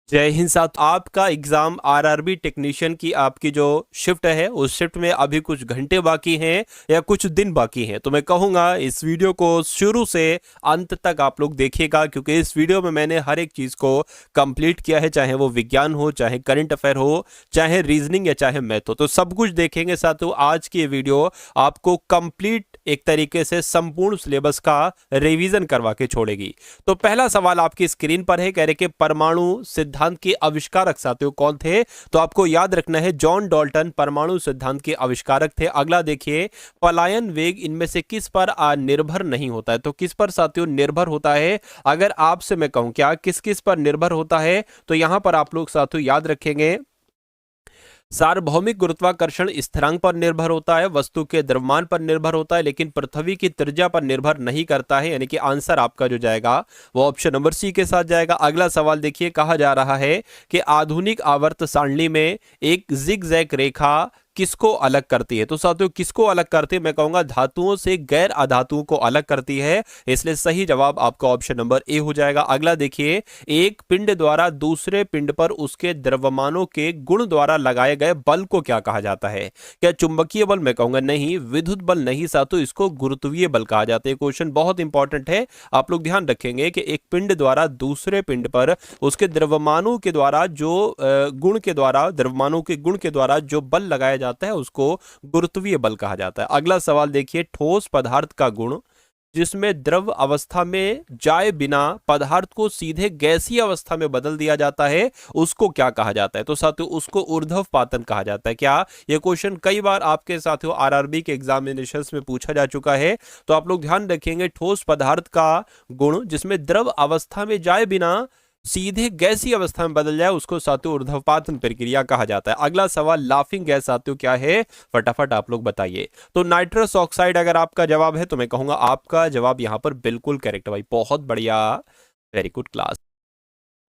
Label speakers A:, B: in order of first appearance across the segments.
A: जय हिंद साथ आपका एग्जाम आरआरबी टेक्नीशियन की आपकी जो शिफ्ट है उस शिफ्ट में अभी कुछ घंटे बाकी हैं या कुछ दिन बाकी हैं। तो मैं कहूँगा इस वीडियो को शुरू से अंत तक आप लोग देखिएगा, क्योंकि इस वीडियो में मैंने हर एक चीज़ को कंप्लीट किया है, चाहे वो विज्ञान हो, चाहे करंट अफेयर हो, चाहे रीजनिंग या चाहे मैथ हो। तो सब कुछ देखेंगे साथियों। आज की ये वीडियो आपको कंप्लीट एक तरीके से संपूर्ण सिलेबस का रिवीजन करवा के छोड़ेगी। तो पहला सवाल आपकी स्क्रीन पर है, कह रहे कि परमाणु सिद्धांत के आविष्कारक साथियों कौन थे? तो आपको याद रखना है जॉन डाल्टन परमाणु सिद्धांत के आविष्कारक थे। अगला देखिए, पलायन वेग इनमें से किस पर निर्भर नहीं होता है? तो किस पर साथियों निर्भर होता है? अगर आपसे मैं कहूं क्या किस किस पर निर्भर होता है, तो यहां पर आप लोग साथियों याद रखेंगे सार्वभौमिक गुरुत्वाकर्षण स्थिरांक पर निर्भर होता है, वस्तु के द्रव्यमान पर निर्भर होता है, लेकिन पृथ्वी की त्रिज्या पर निर्भर नहीं करता है। यानी कि आंसर आपका जो जाएगा वो ऑप्शन नंबर सी के साथ जाएगा। अगला सवाल देखिए, कहा जा रहा है कि आधुनिक आवर्त सारणी में एक जिगजैग रेखा किसको अलग करती है? तो साथियों किसको अलग करती है? मैं कहूंगा धातुओं से गैर अधातुओं को अलग करती है, इसलिए सही जवाब आपका ऑप्शन नंबर ए हो जाएगा। अगला देखिए, एक पिंड द्वारा दूसरे पिंड पर उसके द्रव्यमानों के गुण द्वारा लगाए गए बल को क्या कहा जाता है? क्या चुंबकीय बल? मैं कहूंगा नहीं। विद्युत बल नहीं साथियों, इसको गुरुत्वीय बल कहा जाता है। क्वेश्चन बहुत इंपॉर्टेंट है, आप लोग ध्यान रखेंगे कि एक पिंड द्वारा दूसरे पिंड पर उसके द्रव्यमानों के द्वारा जो गुण के द्वारा द्रव्यमानों के गुण के द्वारा जो बल लगाया जाता है उसको गुरुत्वीय बल कहा जाता है। अगला सवाल देखिए, ठोस पदार्थ का गुण जिसमें द्रव अवस्था में जाए बिना पदार्थ को सीधे गैसीय अवस्था में बदल दिया जाता है उसको क्या कहा जाता है? तो साथियों उसको ऊर्ध्वपातन कहा जाता है। क्या यह क्वेश्चन कई बार आपके साथियों आरआरबी के एग्जामिनेशंस में पूछा जा चुका है? तो आप लोग ध्यान रखेंगे, ठोस पदार्थ का गुण जिसमें द्रव अवस्था में जाए बिना सीधे गैसीय अवस्था में बदल जाए उसको साथियों ऊर्ध्वपातन प्रक्रिया कहा जाता है। अगला सवाल, लाफिंग गैस साथियों क्या है? फटाफट आप लोग बताइए। तो नाइट्रस ऑक्साइड अगर आपका जवाब है तो मैं कहूंगा आपका जवाब यहां पर बिल्कुल करेक्ट है भाई, बहुत बढ़िया, वेरी गुड क्लास।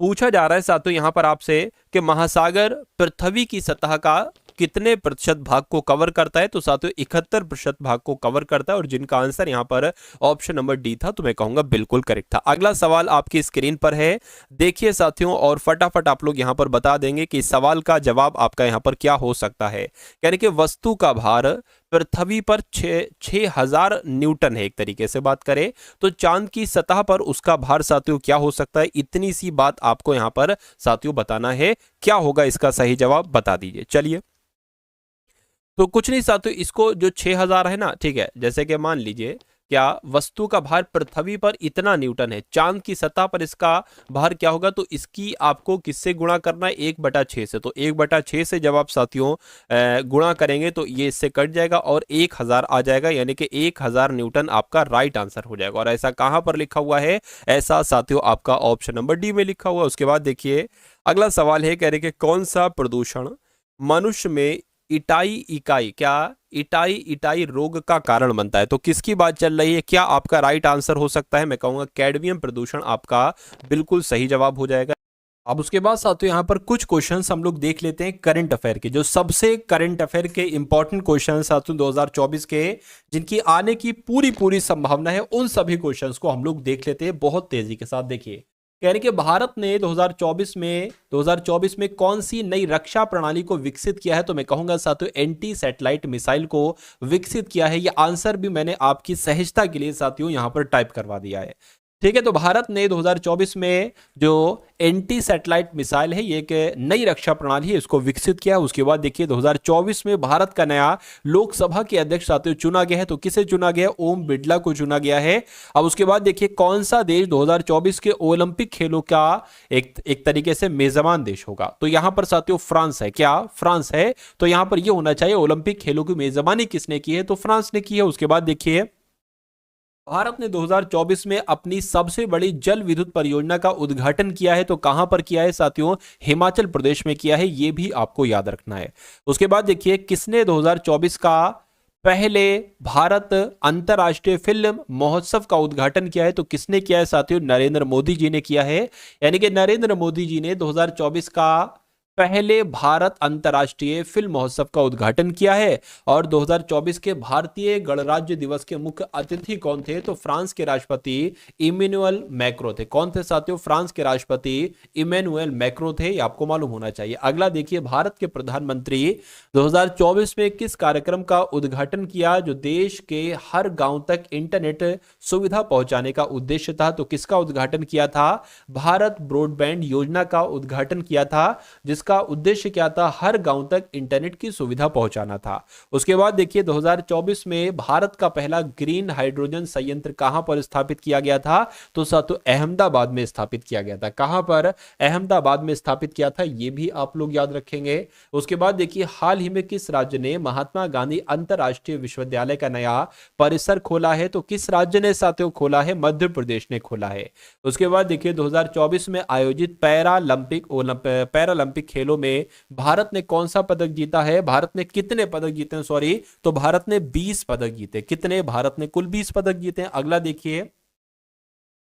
A: पूछा जा रहा है साथियों यहां पर आपसे कि महासागर पृथ्वी की सतह का कितने प्रतिशत भाग को कवर करता है? तो साथियों 71% भाग को कवर करता है, और जिनका आंसर यहां पर ऑप्शन नंबर डी था, तो मैं कहूंगा बिल्कुल करेक्ट था। अगला सवाल आपकी स्क्रीन पर है, देखिए साथियों, और फटाफट आप लोग यहां पर बता देंगे कि इस सवाल का जवाब आपका यहां पर क्या हो सकता है। यानी कि वस्तु का भार पृथ्वी पर 6000 न्यूटन है। एक तरीके से बात करें तो चांद की सतह पर उसका भार साथियों क्या हो सकता है? इतनी सी बात आपको यहां पर साथियों बताना है। क्या होगा इसका सही जवाब, बता दीजिए। चलिए, तो कुछ नहीं साथियों, इसको जो 6000 है ना, ठीक है, जैसे कि मान लीजिए क्या वस्तु का भार पृथ्वी पर इतना न्यूटन है, चांद की सतह पर इसका भार क्या होगा? तो इसकी आपको किससे गुणा करना है? 1/6 से। तो 1/6 से जब आप साथियों गुणा करेंगे तो ये इससे कट जाएगा और 1000 आ जाएगा, यानी कि 1000 न्यूटन आपका राइट आंसर हो जाएगा। और ऐसा कहां पर लिखा हुआ है? ऐसा साथियों आपका ऑप्शन नंबर डी में लिखा हुआ है। उसके बाद देखिए अगला सवाल है, कह रहे कि कौन सा प्रदूषण मनुष्य में इटाई इकाई क्या इटाई इटाई रोग का कारण बनता है? तो किसकी बात चल रही है? क्या आपका राइट आंसर हो सकता है? मैं कहूंगा कैडमियम प्रदूषण आपका बिल्कुल सही जवाब हो जाएगा। अब उसके बाद साथियों यहां पर कुछ क्वेश्चंस हम लोग देख लेते हैं करंट अफेयर के, जो सबसे करंट अफेयर के इंपॉर्टेंट क्वेश्चन साथियों 2024 के, जिनकी आने की पूरी पूरी संभावना है, उन सभी क्वेश्चंस को हम लोग देख लेते हैं बहुत तेजी के साथ। देखिए, कह रहे कि भारत ने 2024 में कौन सी नई रक्षा प्रणाली को विकसित किया है? तो मैं कहूंगा साथियों एंटी सैटेलाइट मिसाइल को विकसित किया है। यह आंसर भी मैंने आपकी सहजता के लिए साथियों यहां पर टाइप करवा दिया है। ठीक है, तो भारत ने 2024 में जो एंटी सैटेलाइट मिसाइल है, ये एक नई रक्षा प्रणाली है, इसको विकसित किया। उसके बाद देखिए 2024 में भारत का नया लोकसभा के अध्यक्ष साथियों चुना गया है। तो किसे चुना गया? ओम बिड़ला को चुना गया है। अब उसके बाद देखिए कौन सा देश 2024 के ओलंपिक खेलों का एक तरीके से मेजबान देश होगा? तो यहां पर साथियों फ्रांस है। क्या फ्रांस है? तो यहां पर यह होना चाहिए ओलंपिक खेलों की मेजबानी किसने की है? तो फ्रांस ने की है। उसके बाद देखिए भारत ने 2024 में अपनी सबसे बड़ी जल विद्युत परियोजना का उद्घाटन किया है। तो कहां पर किया है साथियों? हिमाचल प्रदेश में किया है, यह भी आपको याद रखना है। उसके बाद देखिए किसने 2024 का पहले भारत अंतरराष्ट्रीय फिल्म महोत्सव का उद्घाटन किया है? तो किसने किया है साथियों? नरेंद्र मोदी जी ने किया है। यानी कि नरेंद्र मोदी जी ने 2024 का पहले भारत अंतर्राष्ट्रीय फिल्म महोत्सव का उद्घाटन किया है? और 2024 के भारतीय गणराज्य दिवस के मुख्य अतिथि कौन थे? तो फ्रांस के राष्ट्रपति इमैनुअल मैक्रो थे। कौन थे साथियों? फ्रांस के राष्ट्रपति इमैनुअल मैक्रो थे, ये आपको मालूम होना चाहिए। अगला देखिए, भारत के प्रधानमंत्री 2024 में किस कार्यक्रम का उद्घाटन किया जो देश के हर गांव तक इंटरनेट सुविधा पहुंचाने का उद्देश्य था? तो किसका उद्घाटन किया था? भारत ब्रॉडबैंड योजना का उद्घाटन किया था, जिसका उद्देश्य क्या था? हर गांव तक इंटरनेट की सुविधा पहुंचाना था। उसके बाद देखिए, 2024 में भारत का पहला ग्रीन हाइड्रोजन संयंत्र कहां पर स्थापित किया गया था? तो साथियों अहमदाबाद में स्थापित किया गया था। कहां पर? अहमदाबाद में स्थापित किया था, यह भी आप लोग याद रखेंगे। उसके बाद देखिए, हाल ही में किस राज्य ने महात्मा गांधी अंतरराष्ट्रीय विश्वविद्यालय का नया परिसर खोला है? तो किस राज्य ने साथियों खोला है? मध्य प्रदेश ने खोला है। उसके बाद देखिए, 2024 में आयोजित पैरालंपिक खेलों में भारत ने कौन सा पदक जीता है? भारत ने कितने पदक जीते हैं? सॉरी, तो भारत ने 20 पदक जीते। कितने? भारत ने कुल 20 पदक जीते हैं। अगला देखिए,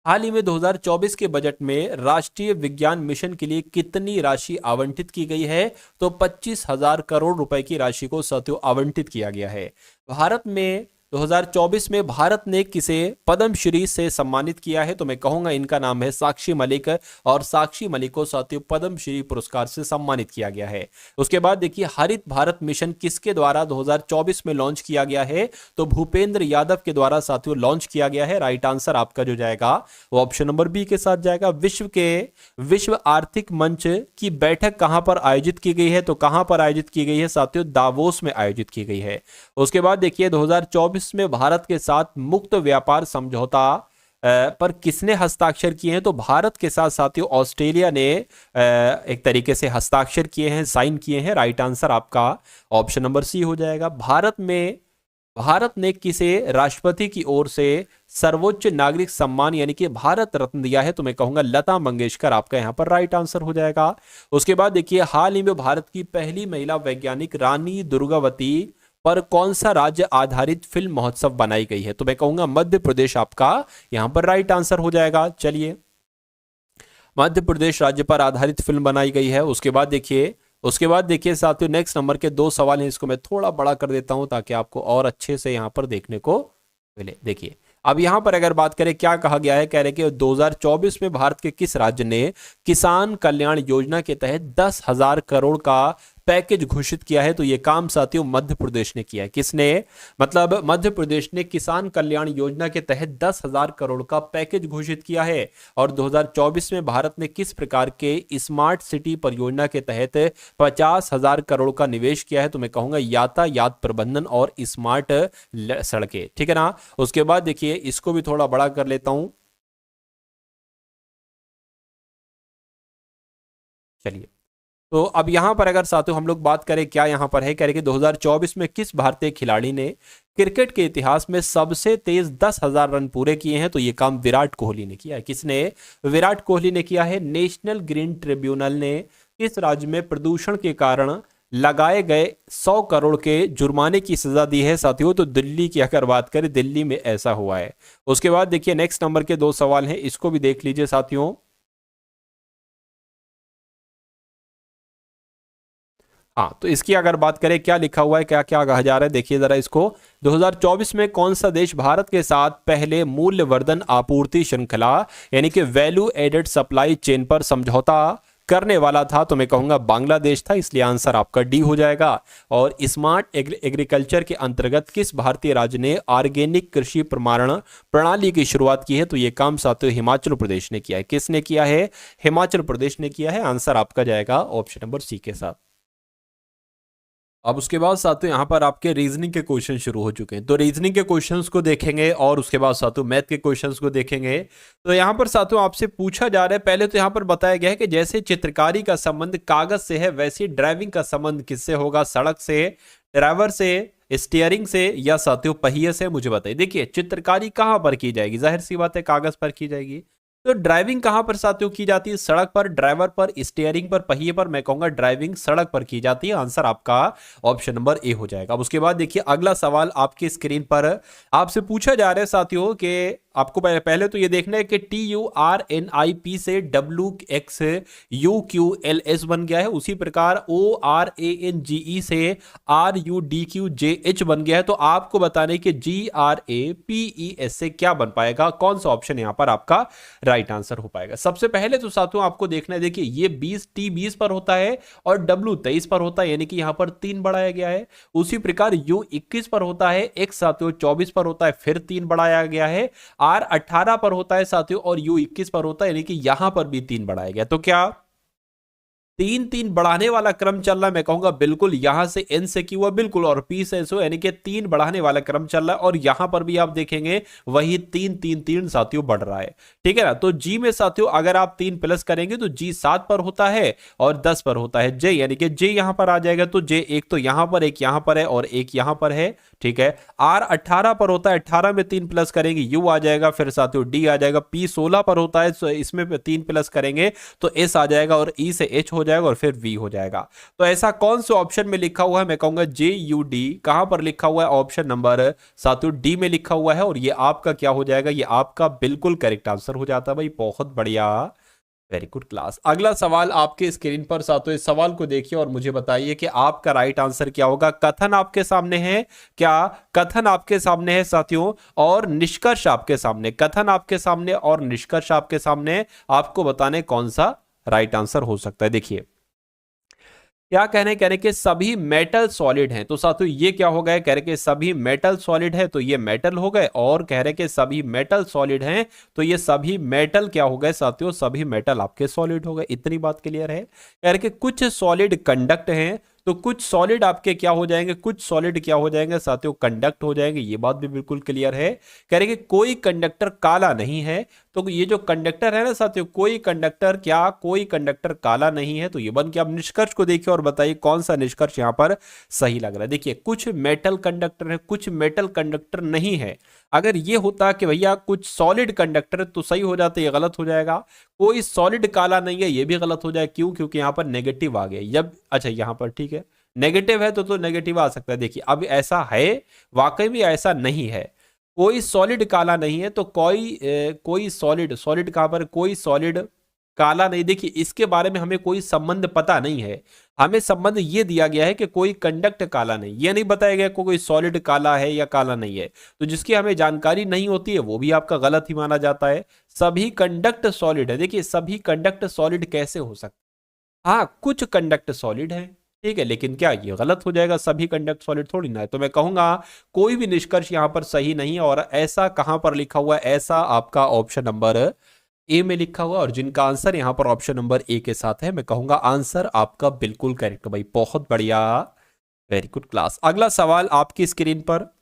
A: हाल ही में 2024 के बजट में राष्ट्रीय विज्ञान मिशन के लिए कितनी राशि आवंटित की गई है? तो 25,000 करोड़ रुपए की राशि को साथियों आवंटित किया गया है। भारत में 2024 में भारत ने किसे पद्मश्री से सम्मानित किया है? तो मैं कहूंगा इनका नाम है साक्षी मलिक, और साक्षी मलिक को साथियों पद्मश्री पुरस्कार से सम्मानित किया गया है। उसके बाद देखिए, हरित भारत मिशन किसके द्वारा 2024 में लॉन्च किया गया है? तो भूपेंद्र यादव के द्वारा साथियों लॉन्च किया गया है। राइट आंसर आपका जो जाएगा वो ऑप्शन नंबर बी के साथ जाएगा। विश्व आर्थिक मंच की बैठक कहां पर आयोजित की गई है? तो कहां पर आयोजित की गई है साथियों? दावोस में आयोजित की गई है। उसके बाद देखिए, 2024 में भारत के साथ मुक्त व्यापार समझौता पर किसने हस्ताक्षर किए हैं? तो भारत के साथ साथियों ऑस्ट्रेलिया ने एक तरीके से हस्ताक्षर किए हैं, साइन किए हैं। राइट आंसर आपका ऑप्शन नंबर सी हो जाएगा। भारत ने किसे राष्ट्रपति की ओर से सर्वोच्च नागरिक सम्मान यानी कि भारत रत्न दिया है? तो मैं कहूंगा लता मंगेशकर आपका यहां पर राइट आंसर हो जाएगा। उसके बाद देखिए, हाल ही में भारत की पहली महिला वैज्ञानिक रानी दुर्गावती पर कौन सा राज्य आधारित फिल्म महोत्सव बनाई गई है? तो मैं कहूंगा मध्य प्रदेश आपका यहां पर राइट आंसर हो जाएगा। चलिए, मध्य प्रदेश राज्य पर आधारित फिल्म बनाई गई है। उसके बाद देखिए साथियों, नेक्स्ट नंबर के 2 सवाल हैं, इसको मैं थोड़ा बड़ा कर देता हूं ताकि आपको और अच्छे से यहां पर देखने को मिले। देखिए, अब यहां पर अगर बात करें, क्या कहा गया है? कह रहे कि 2024 में भारत के किस राज्य ने किसान कल्याण योजना के तहत 10,000 करोड़ का पैकेज घोषित किया है? तो यह काम साथियों मध्य प्रदेश ने किया है। किसने? मतलब मध्य प्रदेश ने किसान कल्याण योजना के तहत 10,000 करोड़ का पैकेज घोषित किया है। और 2024 में भारत ने किस प्रकार के स्मार्ट सिटी परियोजना के तहत 50,000 करोड़ का निवेश किया है? तो मैं कहूंगा यातायात प्रबंधन और स्मार्ट सड़कें। ठीक है ना। उसके बाद देखिए, इसको भी थोड़ा बड़ा कर लेता हूं। चलिए, तो अब यहां पर अगर साथियों हम लोग बात करें, क्या यहां पर है? कह रहे कि 2024 में किस भारतीय खिलाड़ी ने क्रिकेट के इतिहास में सबसे तेज 10,000 रन पूरे किए हैं? तो यह काम विराट कोहली ने किया है। किसने? विराट कोहली ने किया है। नेशनल ग्रीन ट्रिब्यूनल ने किस राज्य में प्रदूषण के कारण लगाए गए 100 करोड़ के जुर्माने की सजा दी है साथियों? तो दिल्ली की अगर बात करें, दिल्ली में ऐसा हुआ है। उसके बाद देखिए, नेक्स्ट नंबर के 2 सवाल हैं, इसको भी देख लीजिए साथियों। हाँ, तो इसकी अगर बात करें, क्या लिखा हुआ है, क्या क्या कहा जा रहा है, देखिए जरा इसको। 2024 में कौन सा देश भारत के साथ पहले मूल्यवर्धन आपूर्ति श्रृंखला यानी कि वैल्यू एडेड सप्लाई चेन पर समझौता करने वाला था? तो मैं कहूंगा बांग्लादेश था, इसलिए आंसर आपका डी हो जाएगा। और स्मार्ट एग्रीकल्चर के अंतर्गत किस भारतीय राज्य ने ऑर्गेनिक कृषि प्रमाणन प्रणाली की शुरुआत की है? तो यह काम साथियों हिमाचल प्रदेश ने किया है। किसने किया है? हिमाचल प्रदेश ने किया है। आंसर आपका जाएगा ऑप्शन नंबर सी के साथ। अब उसके बाद साथियों यहाँ पर आपके रीजनिंग के क्वेश्चन शुरू हो चुके हैं, तो रीजनिंग के क्वेश्चंस को देखेंगे और उसके बाद साथियों मैथ के क्वेश्चंस को देखेंगे। तो यहाँ पर साथियों आपसे पूछा जा रहा है, पहले तो यहाँ पर बताया गया है कि जैसे चित्रकारी का संबंध कागज से है, वैसे ड्राइविंग का संबंध किससे होगा? सड़क से, ड्राइवर से, स्टीयरिंग से, या साथियों पहिए से? मुझे बताइए। देखिए, चित्रकारी कहाँ पर की जाएगी? जाहिर सी बात है कागज पर की जाएगी। तो ड्राइविंग कहां पर साथियों की जाती है? सड़क पर, ड्राइवर पर, स्टीयरिंग पर, पहिए पर। मैं कहूंगा ड्राइविंग सड़क पर की जाती है। आंसर आपका ऑप्शन नंबर ए हो जाएगा। अब उसके बाद देखिए अगला सवाल आपकी स्क्रीन पर आपसे पूछा जा रहा है साथियों कि आपको पहले तो ये देखना है कि TURNIP से WXUQLS बन गया है, उसी प्रकार ORANGE से RUDQJH बन गया है। तो आपको बताने कि GRAPES से क्या बन पाएगा, कौन सा ऑप्शन यहां पर आपका राइट आंसर हो पाएगा। सबसे पहले तो साथियों आपको देखना है, देखिए ये 20 पर होता है और W23 पर होता है, यानी कि यहां पर 3 बढ़ाया गया है। उसी प्रकार U21 पर होता है, X साथियों 24 पर होता है, फिर 3 बढ़ाया गया है। R18 पर होता है साथियों और U21 पर होता है, यानी कि यहां पर भी 3 बढ़ाया गया। तो क्या 3 बढ़ाने वाला क्रम चल रहा है? मैं कहूंगा बिल्कुल, यहां से N से Q हुआ बिल्कुल और P से S हो, यानी कि 3 बढ़ाने वाला क्रम चल रहा है। और यहां पर भी आप देखेंगे वही 3 साथियों बढ़ रहा है, ठीक है ना। तो G में साथियों अगर आप 3 प्लस करेंगे तो G 7 पर होता है और 10 पर होता है J, यानी कि J यहां पर आ जाएगा। तो J एक तो यहां पर, एक यहां पर है और एक यहां पर है, ठीक है। R18 पर होता है, 18 में 3 प्लस करेंगे U आ जाएगा, फिर साथियों D आ जाएगा। P 16 पर होता है, तो इसमें 3 प्लस करेंगे तो S आ जाएगा और E से H हो जाएगा और फिर V हो जाएगा। तो ऐसा कौन से ऑप्शन में लिखा हुआ है? मैं कहूंगा JUD। कहां पर लिखा हुआ है? ऑप्शन नंबर साथियों D में लिखा हुआ है और ये आपका क्या हो जाएगा? ये आपका बिल्कुल करेक्ट आंसर हो जाता है भाई, बहुत बढ़िया, वेरी गुड क्लास। अगला सवाल आपके स्क्रीन पर साथियों, इस सवाल को देखिए और मुझे बताइए कि आपका राइट आंसर क्या होगा। कथन आपके सामने है, क्या कथन आपके सामने है साथियों, और निष्कर्ष आपके सामने। कथन आपके सामने और निष्कर्ष आपके सामने, आपको बताने कौन सा राइट आंसर हो सकता है। देखिए क्या कहने के सभी मेटल सॉलिड हैं। तो साथियों ये क्या हो गए? कह रहे कि सभी मेटल सॉलिड है, तो ये मेटल हो गए। और कह रहे कि सभी मेटल सॉलिड हैं, तो ये सभी मेटल क्या हो गए साथियों? सभी मेटल आपके सॉलिड हो गए। इतनी बात क्लियर है। कह रहे कि कुछ सॉलिड कंडक्ट हैं, तो कुछ सॉलिड आपके क्या हो जाएंगे? कुछ सॉलिड क्या हो जाएंगे साथियों? कंडक्ट हो जाएंगे। ये बात भी बिल्कुल क्लियर है। कह रहे कि कोई कंडक्टर काला नहीं है, तो ये जो कंडक्टर है ना साथियों, कोई कंडक्टर काला नहीं है। तो ये बन के आप निष्कर्ष को देखिए और बताइए कौन सा निष्कर्ष यहां पर सही लग रहा है। देखिए कुछ मेटल कंडक्टर है, कुछ मेटल कंडक्टर नहीं है। अगर ये होता कि भैया कुछ सॉलिड कंडक्टर तो सही हो जाता, ये गलत हो जाएगा। कोई सॉलिड काला नहीं है, ये भी गलत हो जाए। क्यों? क्योंकि यहां पर नेगेटिव आ गया। जब अच्छा यहां पर ठीक है नेगेटिव है तो नेगेटिव आ सकता है। देखिए अब ऐसा है, वाकई में ऐसा नहीं है। कोई सॉलिड काला नहीं है, तो कोई सॉलिड कहां पर? कोई सॉलिड काला नहीं। देखिए इसके बारे में हमें कोई संबंध पता नहीं है। हमें संबंध ये दिया गया है कि कोई कंडक्ट काला नहीं, ये नहीं बताया गया कोई सॉलिड काला है या काला नहीं है। तो जिसकी हमें जानकारी नहीं होती है वो भी आपका गलत ही माना जाता है। सभी कंडक्ट सॉलिड है। देखिए सभी कंडक्ट सॉलिड कैसे हो सकता? हाँ कुछ कंडक्ट सॉलिड है, ठीक है, लेकिन क्या ये गलत हो जाएगा? सभी कंडक्ट सॉलिड थोड़ी ना है। तो मैं कहूंगा कोई भी निष्कर्ष यहां पर सही नहीं है। और ऐसा कहां पर लिखा हुआ है? ऐसा आपका ऑप्शन नंबर ए में लिखा हुआ, और जिनका आंसर यहां पर ऑप्शन नंबर ए के साथ है, मैं कहूंगा आंसर आपका बिल्कुल करेक्ट भाई, बहुत बढ़िया, वेरी गुड क्लास। अगला सवाल आपकी स्क्रीन पर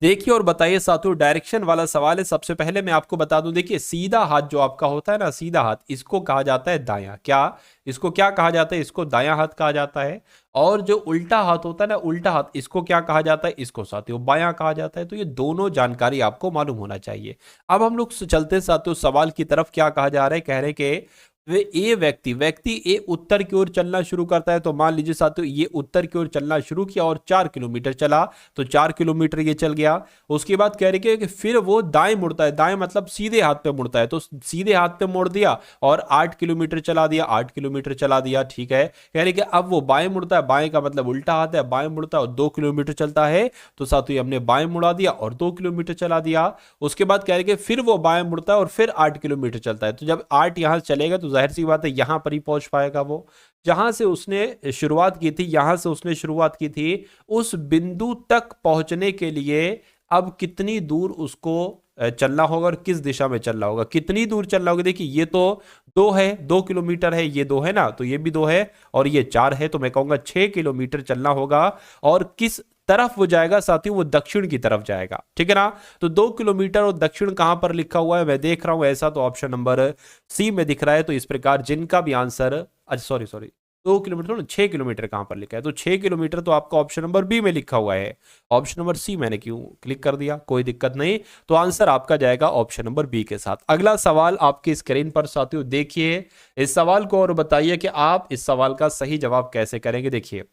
A: देखिए और बताइए साथियों, डायरेक्शन वाला सवाल है। सबसे पहले मैं आपको बता दूं, देखिए सीधा हाथ जो आपका होता है ना, सीधा हाथ, इसको कहा जाता है दायां। क्या इसको क्या कहा जाता है? इसको दायां हाथ कहा जाता है। और जो उल्टा हाथ होता है ना, उल्टा हाथ, इसको क्या कहा जाता है? इसको साथियों बायां कहा जाता है। तो ये दोनों जानकारी आपको मालूम होना चाहिए। अब हम लोग चलते साथियों सवाल की तरफ। क्या कहा जा रहा है? कह रहे कि वे ए व्यक्ति ए उत्तर की ओर चलना शुरू करता है। तो मान लीजिए साथियों ये उत्तर की ओर चलना शुरू किया और 4 किलोमीटर चला, तो 4 किलोमीटर ये चल गया। उसके बाद कह रहे कि फिर वो दाएं मुड़ता है। दाएं मतलब सीधे हाथ पे मुड़ता है, तो सीधे हाथ पे मोड़ दिया और 8 किलोमीटर चला दिया, 8 किलोमीटर चला दिया, ठीक है। कह रहे कि अब वो बाएं मुड़ता है, बाएं का मतलब उल्टा हाथ है, बाएं मुड़ता है और 2 किलोमीटर चलता है। तो साथियों हमने बाएं मुड़ा दिया और 2 किलोमीटर चला दिया। उसके बाद कह रहे कि फिर वो बाएं मुड़ता है और फिर 8 किलोमीटर चलता है। तो जब 8 यहां चलेगा तो जाहिर सी बात है यहां पर ही पहुंच पाएगा। वो जहां से उसने शुरुआत की थी, यहां से उसने शुरुआत की थी, उस बिंदु तक पहुंचने के लिए अब कितनी दूर उसको चलना होगा और किस दिशा में चलना होगा, कितनी दूर चलना होगा। देखिए ये तो 2 है, 2 किलोमीटर है, ये 2 है ना, तो ये भी 2 है और ये 4 है। तो मैं कहूंगा 6 किलोमीटर चलना होगा। और किस तरफ वो जाएगा साथियों? वो दक्षिण की तरफ जाएगा, ठीक है ना। तो 2 किलोमीटर और दक्षिण कहां पर लिखा हुआ है? मैं देख रहा हूं ऐसा, तो ऑप्शन नंबर सी में दिख रहा है। तो इस प्रकार जिनका भी आंसर, अच्छा सॉरी 2 किलोमीटर थोड़ा, 6 किलोमीटर कहां पर लिखा है? तो 6 किलोमीटर तो आपका ऑप्शन नंबर बी में लिखा हुआ है। ऑप्शन नंबर सी मैंने क्यों क्लिक कर दिया, कोई दिक्कत नहीं। तो आंसर आपका जाएगा ऑप्शन नंबर बी के साथ। अगला सवाल आपकी स्क्रीन पर साथियों देखिए इस सवाल को और बताइए कि आप इस सवाल का सही जवाब कैसे करेंगे। देखिए,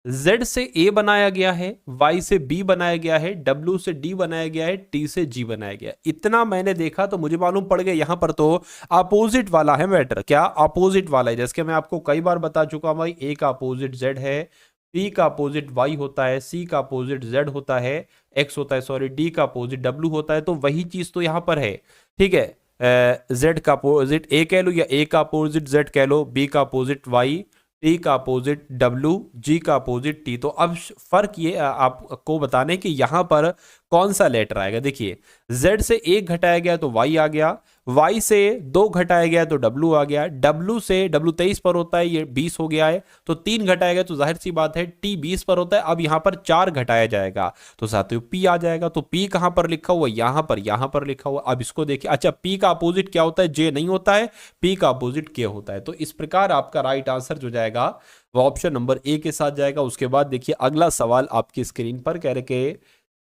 A: Z से A बनाया गया है, Y से B बनाया गया है, W से D बनाया गया है, T से G बनाया गया है। इतना मैंने देखा तो मुझे मालूम पड़ गया यहां पर तो अपोजिट वाला है मैटर। क्या अपोजिट वाला है? जैसे कि मैं आपको कई बार बता चुका हूं भाई, A का अपोजिट Z है, B का अपोजिट Y होता है, C का अपोजिट Z होता है, X होता है सॉरी, D का अपोजिट W होता है। तो वही चीज तो यहां पर है, ठीक है। Z का अपोजिट A कह लो या A का अपोजिट Z कह लो, B का अपोजिट Y, टी का अपोजिट W, जी का अपोजिट T। तो अब फर्क ये आपको बताने कि यहां पर कौन सा लेटर आएगा। देखिए, Z से 1 घटाया गया तो Y आ गया, Y से 2 घटाया गया तो W आ गया, W से W 23 पर होता है, ये 20 हो गया है, तो 3 घटाया गया तो जाहिर सी बात है T 20 पर होता है। अब यहां पर 4 घटाया जाएगा तो साथियों P आ जाएगा। तो P कहां पर लिखा हुआ? यहां पर लिखा हुआ। अब इसको देखिए, अच्छा P का अपोजिट क्या होता है? J नहीं होता है, P का अपोजिट K होता है। तो इस प्रकार आपका राइट आंसर जो जाएगा वो ऑप्शन नंबर ए के साथ जाएगा। उसके बाद देखिए अगला सवाल आपकी स्क्रीन पर कह रहे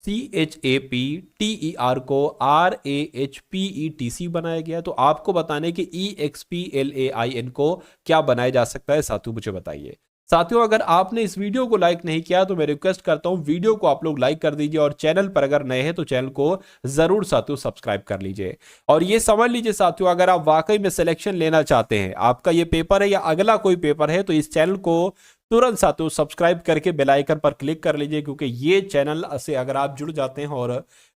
A: CHAPTER को RAHPETC बनाया गया। तो आपको बताने कि EXPLAIN को क्या बनाया जा सकता है साथियों, मुझे बताइए। साथियों, अगर आपने इस वीडियो को लाइक नहीं किया तो मैं रिक्वेस्ट करता हूं वीडियो को आप लोग लाइक कर दीजिए, और चैनल पर अगर नए हैं तो चैनल को जरूर साथियों सब्सक्राइब कर लीजिए। और ये समझ लीजिए साथियों, अगर आप वाकई में सिलेक्शन लेना चाहते हैं, आपका ये पेपर है या अगला कोई पेपर है, तो इस चैनल को तुरंत साथियों सब्सक्राइब करके बेल आइकन पर क्लिक कर लीजिए, क्योंकि ये चैनल से अगर आप जुड़ जाते हैं और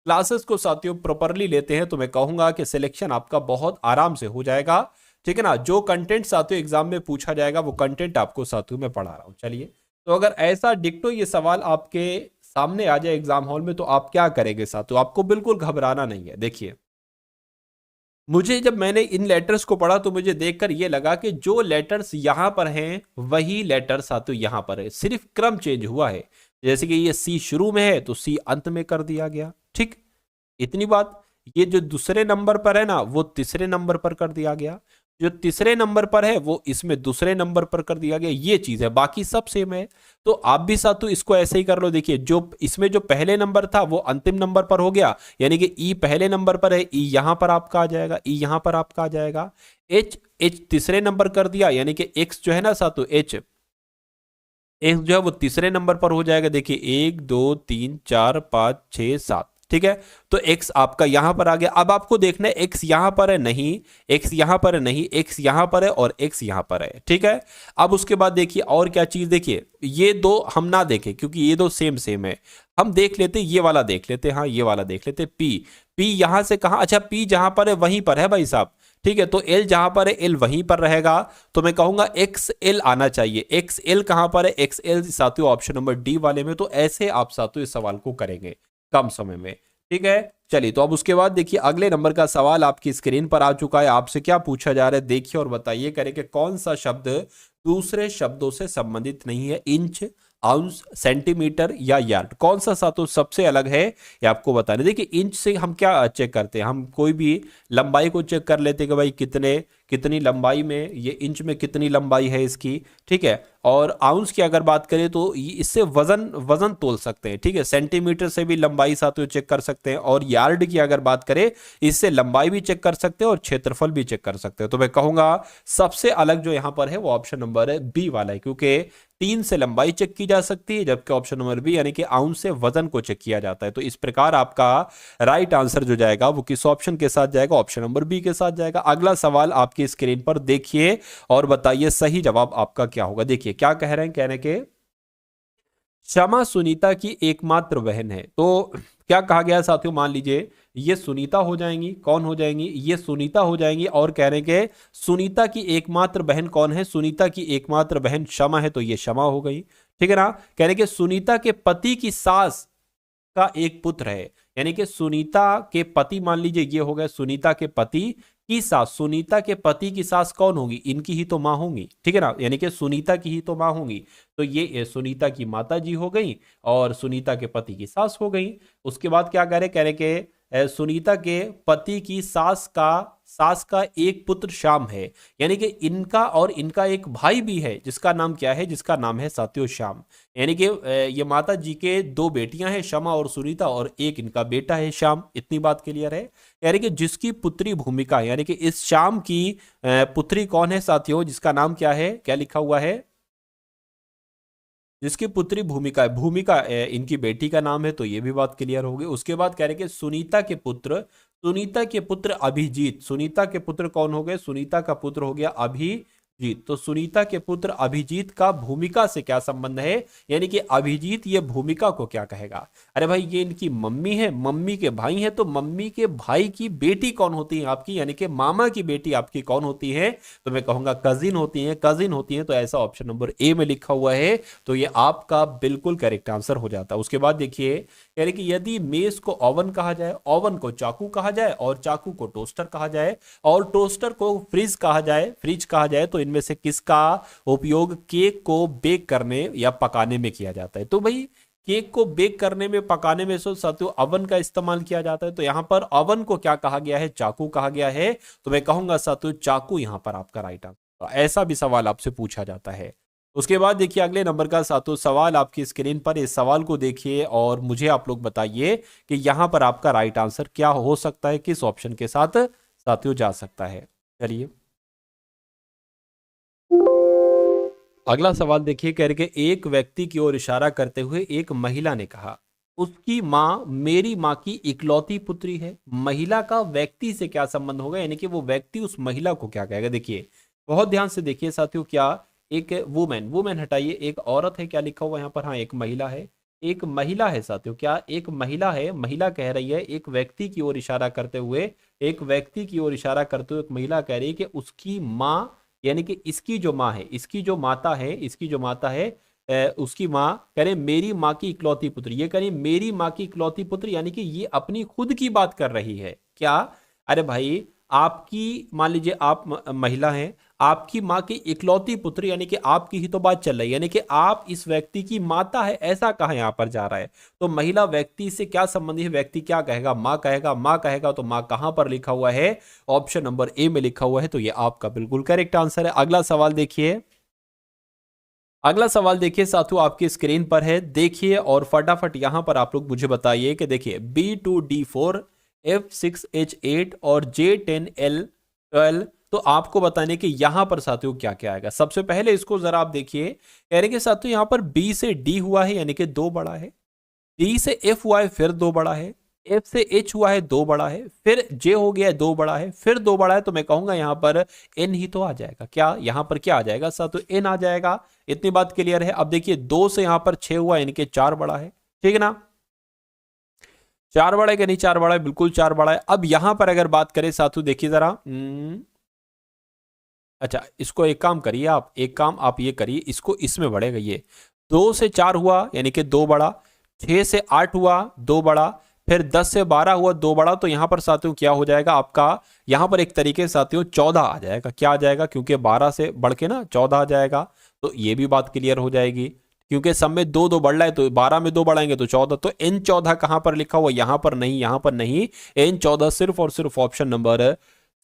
A: क्लासेस को साथियों प्रॉपरली लेते हैं तो मैं कहूंगा कि सिलेक्शन आपका बहुत आराम से हो जाएगा। ठीक है ना। जो कंटेंट साथियों एग्जाम में पूछा जाएगा वो कंटेंट आपको साथियों में पढ़ा रहा हूं। चलिए, तो अगर ऐसा डिक्टो ये सवाल आपके सामने आ जाए एग्जाम हॉल में तो आप क्या करेंगे साथियों? आपको बिल्कुल घबराना नहीं है। देखिए, मुझे जब मैंने इन लेटर्स को पढ़ा तो मुझे देखकर यह लगा कि जो लेटर्स यहां पर हैं वही लेटर साथियों यहां पर है, सिर्फ क्रम चेंज हुआ है। जैसे कि ये सी शुरू में है तो सी अंत में कर दिया गया। ठीक, इतनी बात। ये जो दूसरे नंबर पर है ना वो तीसरे नंबर पर कर दिया गया, जो तीसरे नंबर पर है वो इसमें दूसरे नंबर पर कर दिया गया। ये चीज है, बाकी सब सेम है। तो आप भी साथियों इसको ऐसे ही कर लो। देखिए, जो इसमें जो पहले नंबर था वो अंतिम नंबर पर हो गया, यानी कि ई पहले नंबर पर है, ई यहां पर आपका आ जाएगा, ई यहां पर आपका आ जाएगा। एच एच तीसरे नंबर कर दिया, यानी कि एक्स जो है ना साथियों, एच एक्स जो है वो तीसरे नंबर पर हो जाएगा। देखिए 1 2 3 4 5 6 7, ठीक है। तो x आपका यहां पर आ गया। अब आपको देखना है x यहां पर है नहीं, x यहां पर है नहीं, x यहां पर है और x यहां पर है। ठीक है। अब उसके बाद देखिए और क्या चीज, देखिए ये दो हम ना देखें क्योंकि ये दो सेम सेम है। हम देख लेते ये वाला देख लेते, हाँ ये वाला देख लेते। p p यहां से कहा, अच्छा p जहां पर है वहीं पर है भाई साहब। ठीक है, तो l जहां पर है l वहीं पर रहेगा। तो मैं कहूंगा XL आना चाहिए। XL कहां पर है? XL साथियों ऑप्शन नंबर डी वाले में। तो ऐसे आप साथियों इस सवाल को करेंगे कम समय में। ठीक है, चलिए तो अब उसके बाद देखिए अगले नंबर का सवाल आपकी स्क्रीन पर आ चुका है। आपसे क्या पूछा जा रहा है देखिए और बताइए। करें कि कौन सा शब्द दूसरे शब्दों से संबंधित नहीं है? इंच, आउंस, सेंटीमीटर या यार्ड, कौन सा सातों सबसे अलग है ये आपको बताना। देखिए इंच से हम क्या चेक करते हैं, हम कोई भी लंबाई को चेक कर लेते हैं कि भाई कितनी लंबाई में, ये इंच में कितनी लंबाई है इसकी। ठीक है, और आउंस की अगर बात करें तो इससे वजन तोल सकते हैं। ठीक है, सेंटीमीटर से भी लंबाई साथियों चेक कर सकते हैं, और यार्ड की अगर बात करें इससे लंबाई भी चेक कर सकते हैं और क्षेत्रफल भी चेक कर सकते हैं। तो मैं कहूंगा सबसे अलग जो यहां पर है वो ऑप्शन नंबर है बी वाला है, क्योंकि 3 से लंबाई चेक की जा सकती है, जबकि ऑप्शन नंबर बी यानी कि आउंस से वजन को चेक किया जाता है। तो इस प्रकार आपका राइट आंसर जो जाएगा वो किस ऑप्शन के साथ जाएगा? ऑप्शन नंबर बी के साथ जाएगा। अगला सवाल आपकी स्क्रीन पर देखिए और बताइए सही जवाब आपका क्या होगा। देखिए क्या कह रहे हैं, कहने के शमा सुनीता की एकमात्र बहन है। तो क्या कहा गया साथियों, मान लीजिए ये सुनीता हो जाएंगी। कौन हो जाएंगी? ये सुनीता हो जाएंगी। और कह रहे हैं कि सुनीता की एकमात्र बहन कौन है? सुनीता की एकमात्र बहन शमा है, तो ये शमा हो गई। ठीक है ना। कह रहे हैं कि सुनीता के पति की सास का एक पुत्र है, यानी कि सुनीता के पति, मान लीजिए ये हो गया सुनीता के पति की सास। सुनीता के पति की सास कौन होगी? इनकी ही तो मां होंगी। ठीक है ना, यानी कि सुनीता की ही तो मां होंगी। तो ये सुनीता की माता जी हो गई और सुनीता के पति की सास हो गई। उसके बाद क्या कह रहे कि सुनीता के पति की सास का सास का एक पुत्र श्याम है, यानी कि इनका और इनका एक भाई भी है जिसका नाम क्या है, जिसका नाम है साथियों श्याम। यानी कि ये माता जी के दो बेटियां हैं, शमा और सुनीता, और एक इनका बेटा है श्याम। इतनी बात क्लियर है। यानी कि जिसकी पुत्री भूमिका, यानी कि इस श्याम की पुत्री कौन है साथियों, जिसका नाम क्या है, क्या लिखा हुआ है, जिसकी पुत्री भूमिका है, भूमिका इनकी बेटी का नाम है, तो ये भी बात क्लियर होगी। उसके बाद कह रहे कि सुनीता के पुत्र, सुनीता के पुत्र अभिजीत, सुनीता के पुत्र कौन हो गए, सुनीता का पुत्र हो गया अभिजीत। तो सुनीता के पुत्र अभिजीत का भूमिका से क्या संबंध है, यानी कि अभिजीत ये भूमिका को क्या कहेगा। अरे भाई ये इनकी मम्मी है, मम्मी के भाई है, तो मम्मी के भाई की बेटी कौन होती है आपकी, यानी कि मामा की बेटी आपकी कौन होती है, तो मैं कहूंगा कजिन होती है, कजिन होती है। तो ऐसा ऑप्शन नंबर ए में लिखा हुआ है, तो ये आपका बिल्कुल करेक्ट आंसर हो जाता है। उसके बाद देखिए, यानी कि यदि मेज को ओवन कहा जाए, ओवन को चाकू कहा जाए, और चाकू को टोस्टर कहा जाए, और टोस्टर को फ्रिज कहा जाए, फ्रिज कहा जाए, तो इनमें से किसका उपयोग केक को बेक करने या पकाने में किया जाता है। तो भाई केक को बेक करने में, पकाने में से साथियों ओवन का इस्तेमाल किया जाता है। तो यहां पर ओवन को क्या कहा गया है, चाकू कहा गया है। तो मैं कहूंगा साथियों चाकू यहां पर आपका राइट आंसर। ऐसा भी सवाल आपसे पूछा जाता है। उसके बाद देखिए अगले नंबर का साथियों सवाल आपकी स्क्रीन पर, इस सवाल को देखिए और मुझे आप लोग बताइए कि यहां पर आपका राइट आंसर क्या हो सकता है, किस ऑप्शन के साथ साथियों जा सकता है। चलिए अगला सवाल देखिए, कह रहे कि एक व्यक्ति की ओर इशारा करते हुए एक महिला ने कहा, उसकी माँ मेरी माँ की इकलौती पुत्री है। महिला का व्यक्ति से क्या संबंध होगा, यानी कि वो व्यक्ति उस महिला को क्या कहेगा। देखिए बहुत ध्यान से देखिए साथियों, क्या एक वुमेन, वुमेन हटाइए, एक औरत है, क्या लिखा हुआ यहाँ पर, हाँ एक महिला है, एक महिला है साथियों, क्या एक महिला है। महिला कह रही है एक व्यक्ति की ओर इशारा करते हुए, एक व्यक्ति की ओर इशारा करते हुए एक महिला कह रही है कि उसकी माँ, यानी कि इसकी जो माँ है, इसकी जो माता है, इसकी जो माता है, उसकी माँ कह रहे मेरी माँ की इकलौती पुत्र, ये कह रही मेरी माँ की इकलौती पुत्र, यानी कि ये अपनी खुद की बात कर रही है क्या। अरे भाई आपकी, मान लीजिए आप महिला हैं, आपकी माँ की इकलौती पुत्र, यानी कि आपकी ही तो बात चल रही है, यानी कि आप इस व्यक्ति की माता है, ऐसा कहा यहां पर जा रहा है। तो महिला व्यक्ति से क्या संबंधी है, व्यक्ति क्या कहेगा, माँ कहेगा, माँ कहेगा, तो माँ कहां पर लिखा हुआ है, ऑप्शन नंबर ए में लिखा हुआ है। तो ये आपका बिल्कुल करेक्ट आंसर है। अगला सवाल देखिए, अगला सवाल देखिए साथियों आपकी स्क्रीन पर है, देखिए और फटाफट यहां पर आप लोग मुझे बताइए कि देखिए B2D4 F6H8 और J10L12, तो आपको बताने कि यहां पर साथियों क्या क्या आएगा। सबसे पहले इसको जरा आप देखिए, कह रहे कि साथियों यहां पर B से D हुआ है, यानी कि 2 बड़ा है, D से F हुआ है, फिर 2 बड़ा है, F से H हुआ है, 2 बड़ा है, फिर J हो गया 2 बड़ा है, फिर 2 बड़ा है। तो मैं कहूंगा यहां पर N ही तो आ जाएगा। क्या यहां पर क्या आ जाएगा साथियों, N आ जाएगा। इतनी बात क्लियर है। अब देखिए 2 से यहां पर 6 हुआ, यानी कि 4 बड़ा है, ठीक है ना, 4 बड़ा है कि नहीं, 4 बड़ा है, बिल्कुल 4 बड़ा है। अब यहां पर अगर बात करें साथियों, देखिए जरा, अच्छा इसको एक काम करिए आप, एक काम आप ये करिए, इसको इसमें बढ़ेगा, ये 2 से 4 हुआ यानी कि 2 बड़ा, 6 से 8 हुआ 2 बड़ा, फिर 10 से 12 हुआ 2 बड़ा। तो यहां पर साथियों क्या हो जाएगा आपका, यहां पर एक तरीके से साथियों 14 आ जाएगा। क्या आ जाएगा, क्योंकि 12 से बढ़ के ना 14 आ जाएगा। तो ये भी बात क्लियर हो जाएगी, क्योंकि सब में 2 2 बढ़ रहा है, तो 12 में 2 बढ़ाएंगे तो 14। तो N14 कहां पर लिखा हुआ, यहां पर नहीं, यहां पर नहीं, N14 सिर्फ और सिर्फ ऑप्शन नंबर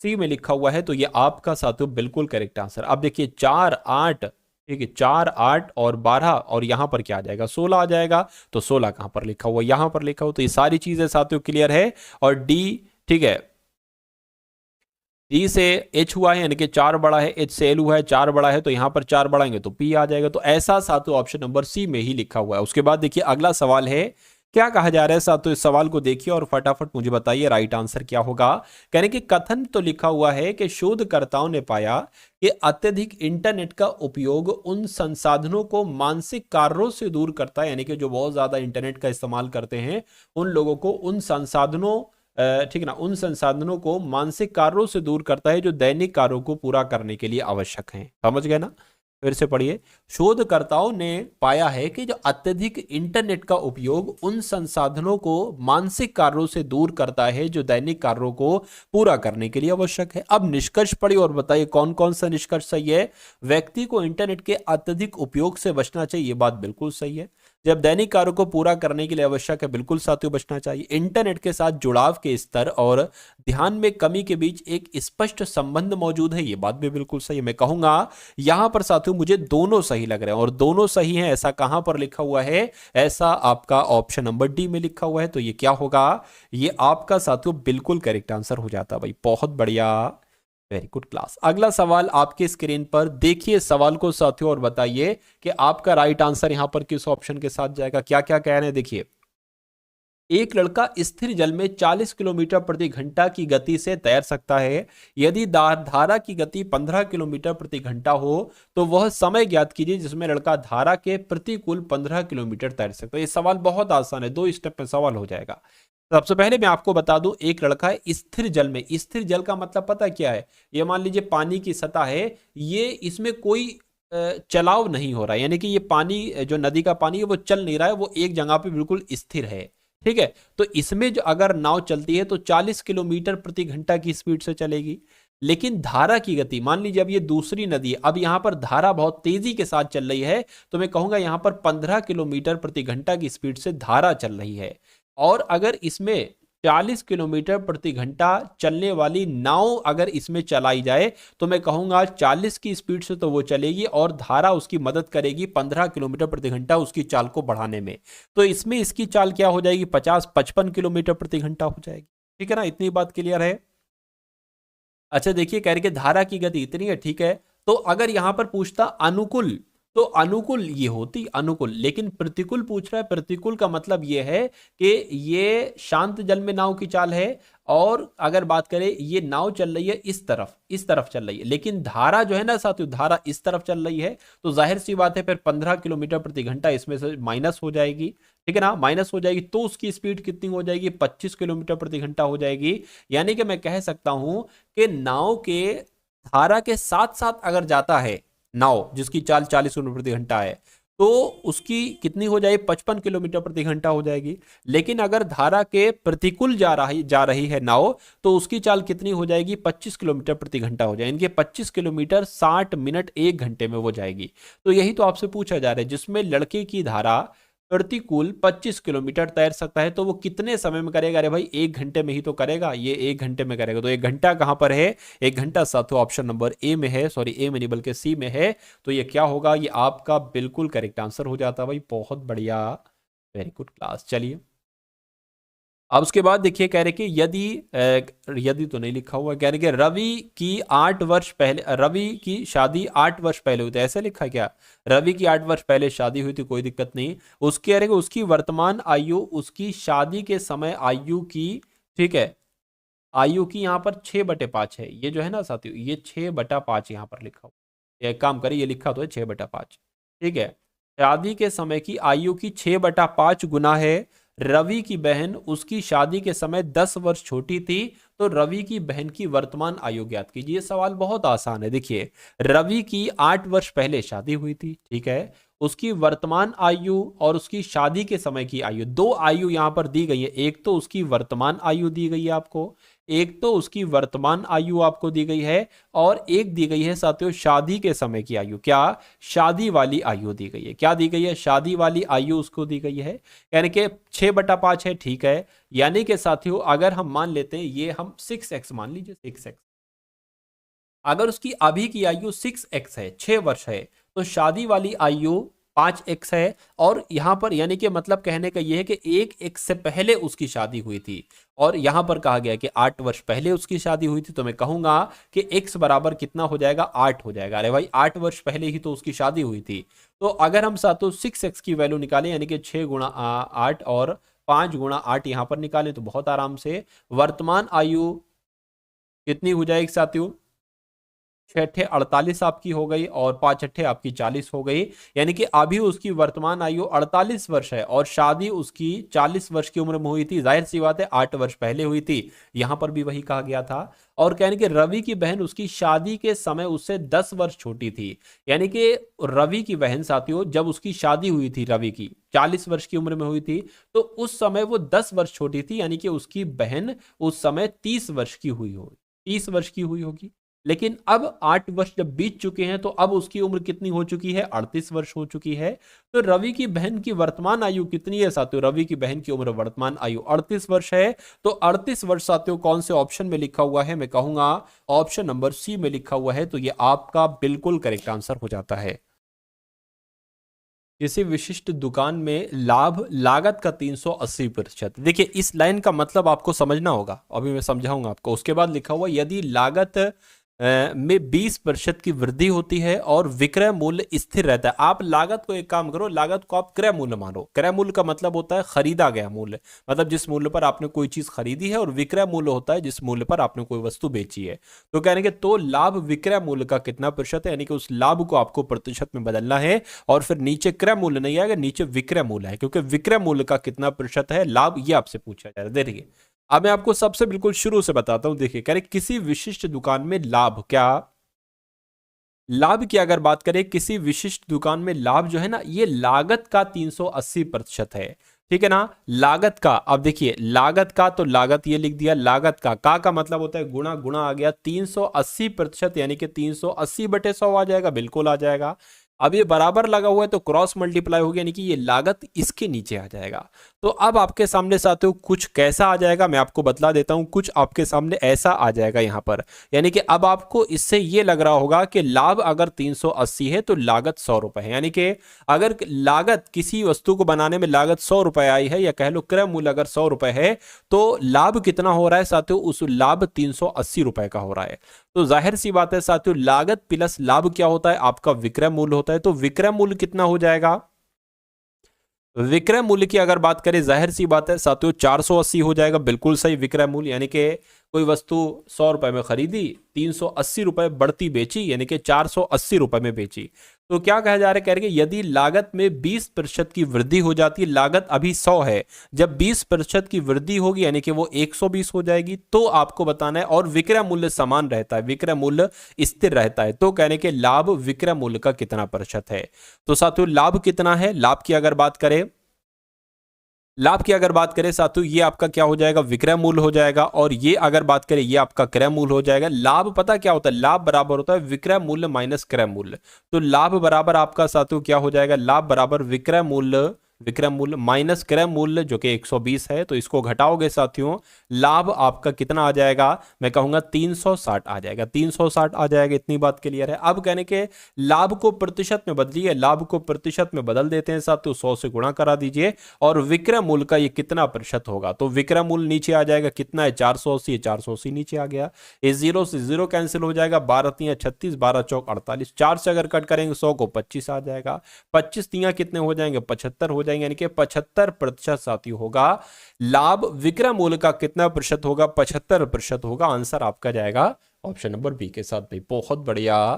A: सी में लिखा हुआ है। तो ये आपका साथियों बिल्कुल करेक्ट आंसर। अब देखिए 4 8, ठीक है, 4 8 और 12, और यहां पर क्या आ जाएगा, 16 आ जाएगा। तो 16 कहां पर लिखा हुआ, यहां पर लिखा हुआ। तो ये सारी चीजें साथियों क्लियर है। और डी, ठीक है, डी से एच हुआ है, यानी कि 4 बड़ा है, एच से एल हुआ है, 4 बड़ा है, तो यहां पर 4 बढ़ाएंगे तो पी आ जाएगा। तो ऐसा साथियों ऑप्शन नंबर सी में ही लिखा हुआ है। उसके बाद देखिए अगला सवाल है, क्या कहा जा रहा है साथियों, इस सवाल को देखिए और फटाफट मुझे बताइए राइट आंसर क्या होगा। कहने कि कथन तो लिखा हुआ है कि शोधकर्ताओं ने पाया कि अत्यधिक इंटरनेट का उपयोग उन संसाधनों को मानसिक कार्यों से दूर करता है, यानी कि जो बहुत ज्यादा इंटरनेट का इस्तेमाल करते हैं उन लोगों को उन संसाधनों, ठीक है ना, उन संसाधनों को मानसिक कार्यों से दूर करता है जो दैनिक कार्यों को पूरा करने के लिए आवश्यक हैं। समझ गए ना, फिर से पढ़िए। शोधकर्ताओं ने पाया है कि जो अत्यधिक इंटरनेट का उपयोग उन संसाधनों को मानसिक कार्यों से दूर करता है जो दैनिक कार्यों को पूरा करने के लिए आवश्यक है। अब निष्कर्ष पढ़िए और बताइए कौन कौन सा निष्कर्ष सही है। व्यक्ति को इंटरनेट के अत्यधिक उपयोग से बचना चाहिए, ये बात बिल्कुल सही है। जब दैनिक कार्यों को पूरा करने के लिए आवश्यक है, बिल्कुल साथियों बचना चाहिए। इंटरनेट के साथ जुड़ाव के स्तर और ध्यान में कमी के बीच एक स्पष्ट संबंध मौजूद है, ये बात भी बिल्कुल सही है। मैं कहूंगा यहां पर साथियों मुझे दोनों सही लग रहे हैं, और दोनों सही हैं ऐसा कहां पर लिखा हुआ है, ऐसा आपका ऑप्शन नंबर डी में लिखा हुआ है। तो ये क्या होगा, ये आपका साथियों बिल्कुल करेक्ट आंसर हो जाता भाई, बहुत बढ़िया, वेरी गुड क्लास। अगला सवाल आपके स्क्रीन पर देखिए सवाल को साथियों, और बताइए कि आपका राइट आंसर यहां पर किस ऑप्शन के साथ जाएगा। क्या क्या कह रहे हैं देखिए, एक लड़का स्थिर जल में 40 किलोमीटर प्रति घंटा की गति से तैर सकता है। यदि धारा की गति 15 किलोमीटर प्रति घंटा हो तो वह समय ज्ञात कीजिए जिसमें लड़का धारा के प्रतिकूल 15 किलोमीटर तैर सकता है। ये सवाल बहुत आसान है, 2 स्टेप में सवाल हो जाएगा। सबसे पहले मैं आपको बता दूं, एक लड़का है स्थिर जल में। स्थिर जल का मतलब पता क्या है, ये मान लीजिए पानी की सतह है, ये इसमें कोई चलाव नहीं हो रहा है, यानी कि ये पानी जो नदी का पानी है वो चल नहीं रहा है, वो एक जगह पे बिल्कुल स्थिर है। ठीक है, तो इसमें जो अगर नाव चलती है तो 40 किलोमीटर प्रति घंटा की स्पीड से चलेगी। लेकिन धारा की गति, मान लीजिए अब ये दूसरी नदी है, अब यहां पर धारा बहुत तेजी के साथ चल रही है, तो मैं कहूंगा यहां पर 15 किलोमीटर प्रति घंटा की स्पीड से धारा चल रही है। और अगर इसमें 40 किलोमीटर प्रति घंटा चलने वाली नाव अगर इसमें चलाई जाए तो मैं कहूंगा 40 की स्पीड से तो वो चलेगी, और धारा उसकी मदद करेगी 15 किलोमीटर प्रति घंटा उसकी चाल को बढ़ाने में। तो इसमें इसकी चाल क्या हो जाएगी, 50-55 किलोमीटर प्रति घंटा हो जाएगी। ठीक है ना, इतनी बात क्लियर है। अच्छा देखिए, कह रहे कि धारा की गति इतनी है, ठीक है, तो अगर यहां पर पूछता अनुकूल, तो अनुकूल ये होती अनुकूल, लेकिन प्रतिकूल पूछ रहा है। प्रतिकूल का मतलब ये है कि ये शांत जल में नाव की चाल है, और अगर बात करें ये नाव चल रही है इस तरफ चल रही है, लेकिन धारा जो है ना साथियों, धारा इस तरफ चल रही है, तो जाहिर सी बात है फिर 15 किलोमीटर प्रति घंटा इसमें से माइनस हो जाएगी। ठीक है ना, माइनस हो जाएगी तो उसकी स्पीड कितनी हो जाएगी, 25 किलोमीटर प्रति घंटा हो जाएगी। यानी कि मैं कह सकता हूं कि नाव के धारा के साथ साथ अगर जाता है नाव जिसकी चाल 40 किलोमीटर प्रति घंटा है, तो उसकी कितनी हो जाएगी, 55 किलोमीटर प्रति घंटा हो जाएगी। लेकिन अगर धारा के प्रतिकूल जा रही है नाव, तो उसकी चाल कितनी हो जाएगी, 25 किलोमीटर प्रति घंटा हो जाएगी। इनके 25 किलोमीटर 60 मिनट 1 घंटे में वो जाएगी। तो यही तो आपसे पूछा जा रहा है, जिसमें लड़के की धारा प्रतिकूल 25 किलोमीटर तैर सकता है, तो वो कितने समय में करेगा। अरे भाई 1 घंटे में ही तो करेगा, ये 1 घंटे में करेगा। तो 1 घंटा कहां पर है, 1 घंटा साथियों ऑप्शन नंबर ए में है, सॉरी ए में नहीं बल्कि सी में है। तो ये क्या होगा, ये आपका बिल्कुल करेक्ट आंसर हो जाता है भाई, बहुत बढ़िया, वेरी गुड क्लास। चलिए अब उसके बाद देखिए, कह रहे कि यदि तो नहीं लिखा हुआ, कह रहे कि रवि की शादी 8 वर्ष पहले हुई थी, ऐसे लिखा क्या, रवि की 8 वर्ष पहले शादी हुई थी, कोई दिक्कत नहीं। उसके कह रहे कि उसकी वर्तमान आयु उसकी शादी के समय आयु की, ठीक है, आयु की यहाँ पर 6/5 है, ये जो है ना साथियों, ये 6/5 यहाँ पर लिखा हुआ। एक काम करिए, ये लिखा तो है 6/5, ठीक है। शादी के समय की आयु की 6/5 गुना है। रवि की बहन उसकी शादी के समय 10 वर्ष छोटी थी, तो रवि की बहन की वर्तमान आयु ज्ञात कीजिए। सवाल बहुत आसान है। देखिए, रवि की 8 वर्ष पहले शादी हुई थी, ठीक है, उसकी वर्तमान आयु और उसकी शादी के समय की आयु, 2 आयु यहां पर दी गई है। एक तो उसकी वर्तमान आयु दी गई है आपको, एक तो उसकी वर्तमान आयु आपको दी गई है, और एक दी गई है साथियों शादी के समय की आयु। क्या, शादी वाली आयु दी गई है। क्या दी गई है, शादी वाली आयु उसको दी गई है, यानी कि 6/5 है, ठीक है। यानी कि साथियों अगर हम मान लेते हैं, ये हम 6x मान लीजिए, 6x, अगर उसकी अभी की आयु 6x है, 6 वर्ष है, तो शादी वाली आयु 5x है। और यहां पर यानी कि मतलब कहने का यह है कि 1x से पहले उसकी शादी हुई थी, और यहां पर कहा गया कि 8 वर्ष पहले उसकी शादी हुई थी। तो मैं कहूंगा कि x बराबर कितना हो जाएगा, 8 हो जाएगा। अरे भाई 8 वर्ष पहले ही तो उसकी शादी हुई थी। तो अगर हम साथों 6x की वैल्यू निकालें, यानी कि 6 गुणा 8 और 5 गुणा 8 यहां पर निकालें, तो बहुत आराम से वर्तमान आयु कितनी हो जाएगी साथियों, 6 48 आपकी हो गई, और 5 आपकी 40 हो गई। यानी कि अभी उसकी वर्तमान आयु 48 वर्ष है, और शादी उसकी 40 वर्ष की उम्र में हुई थी। जाहिर सी बात है 8 वर्ष पहले हुई थी, यहां पर भी वही कहा गया था। और कहने कि रवि की बहन उसकी शादी के समय उससे 10 वर्ष छोटी थी। यानी कि रवि की बहन साथियों, जब उसकी शादी हुई थी रवि की 40 वर्ष की उम्र में हुई थी, तो उस समय वो 10 वर्ष छोटी थी, यानी कि उसकी बहन उस समय 30 वर्ष की हुई होगी, 30 वर्ष की हुई होगी। लेकिन अब 8 वर्ष जब बीत चुके हैं तो अब उसकी उम्र कितनी हो चुकी है, 38 वर्ष हो चुकी है। तो रवि की बहन की वर्तमान आयु कितनी है साथियों, रवि की बहन की उम्र वर्तमान आयु 38 वर्ष है। तो 38 वर्ष साथियों कौन से ऑप्शन में लिखा हुआ है, मैं कहूंगा ऑप्शन नंबर सी में लिखा हुआ है। तो ये आपका बिल्कुल करेक्ट आंसर हो जाता है। किसी विशिष्ट दुकान में लाभ लागत का 380%। देखिए इस लाइन का मतलब आपको समझना होगा, अभी मैं समझाऊंगा आपको। उसके बाद लिखा हुआ यदि लागत में 20% की वृद्धि होती है और विक्रय मूल्य स्थिर रहता है। आप लागत को, एक काम करो, लागत को आप क्रय मूल्य मानो। क्रय मूल्य का मतलब होता है खरीदा गया मूल्य, मतलब जिस मूल्य पर आपने कोई चीज खरीदी है, और विक्रय मूल्य होता है जिस मूल्य पर आपने कोई वस्तु बेची है। तो कहने के तो लाभ विक्रय मूल्य का कितना प्रतिशत है, यानी कि उस लाभ को आपको प्रतिशत में बदलना है। और फिर नीचे क्रय मूल्य नहीं आएगा, नीचे विक्रय मूल्य है, क्योंकि विक्रय मूल्य का कितना प्रतिशत है लाभ, ये आपसे पूछा जा रहा है। देखिए अब मैं आपको सबसे बिल्कुल शुरू से बताता हूं। देखिए कह रहे किसी विशिष्ट दुकान में लाभ, क्या लाभ की अगर बात करें, किसी विशिष्ट दुकान में लाभ जो है ना, ये लागत का 380% है। ठीक है ना, लागत का। अब देखिए लागत का, तो लागत ये लिख दिया, लागत का मतलब होता है गुणा, गुणा आ गया 380%, यानी कि 380/100 आ जाएगा, बिल्कुल आ जाएगा। अब ये बराबर लगा हुआ है तो क्रॉस मल्टीप्लाई हो गया, यानी कि ये लागत इसके नीचे आ जाएगा। तो अब आपके सामने साथियों कुछ कैसा आ जाएगा, मैं आपको बतला देता हूं। कुछ आपके सामने ऐसा आ जाएगा यहां पर, यानी कि अब आपको इससे ये लग रहा होगा कि लाभ अगर 380 है तो लागत 100 रुपए है। यानी कि अगर लागत, किसी वस्तु को बनाने में लागत 100 रुपए आई है, या कह लो क्रय मूल्य अगर 100 रुपए है, तो लाभ कितना हो रहा है साथियों, उस लाभ 380 रुपए का हो रहा है। तो जाहिर सी बात है साथियों, लागत प्लस लाभ क्या होता है, आपका विक्रय मूल्य होता है। तो विक्रय मूल्य कितना हो जाएगा, विक्रय मूल्य की अगर बात करें, जाहिर सी बात है साथियों 480 हो जाएगा, बिल्कुल सही विक्रय मूल्य। यानी कि कोई वस्तु 100 रुपए में खरीदी, 380 रुपए बढ़ती बेची, यानी कि 480 रुपए में बेची। तो क्या कहा जा रहा है, कह रहे हैं यदि लागत में 20% की वृद्धि हो जाती है, लागत अभी 100 है, जब 20% की वृद्धि होगी यानी कि वो 120 हो जाएगी, तो आपको बताना है। और विक्रय मूल्य समान रहता है, विक्रय मूल्य स्थिर रहता है, तो कहने के लाभ विक्रय मूल्य का कितना प्रतिशत है। तो साथियों लाभ कितना है, लाभ की अगर बात करें, लाभ की अगर बात करें साथियों, ये आपका क्या हो जाएगा, विक्रय मूल्य हो जाएगा। और ये अगर बात करें, ये आपका क्रय मूल्य हो जाएगा। लाभ पता क्या होता है, लाभ बराबर होता है विक्रय मूल्य माइनस क्रय मूल्य। तो लाभ बराबर आपका साथियों क्या हो जाएगा, लाभ बराबर विक्रय मूल्य, विक्रय मूल्य माइनस क्रय मूल्य जो कि 120 है। तो इसको घटाओगे साथियों, लाभ आपका कितना आ जाएगा, मैं कहूंगा 360 आ जाएगा, 360 आ जाएगा। इतनी बात क्लियर है। अब कहने के लाभ को प्रतिशत में बदलिए, लाभ को प्रतिशत में बदल देते हैं साथियों, 100 से गुणा करा दीजिए। और विक्रय मूल्य का ये कितना प्रतिशत होगा, तो विक्रय मूल्य नीचे आ जाएगा, कितना है 480, 480 नीचे आ गया। इस जीरो से जीरो कैंसिल हो जाएगा, 12 तियां 36, 12 चौक 48, 4 से अगर कट करेंगे 100 को 25 आ जाएगा, 25 तियां कितने हो जाएंगे, 75 हो जाएंगे। यानी कि 75% साथी होगा लाभ, विक्रय मूल्य का कितना प्रतिशत होगा, 75% होगा। आंसर आपका जाएगा ऑप्शन नंबर बी के साथ। भाई बहुत बढ़िया,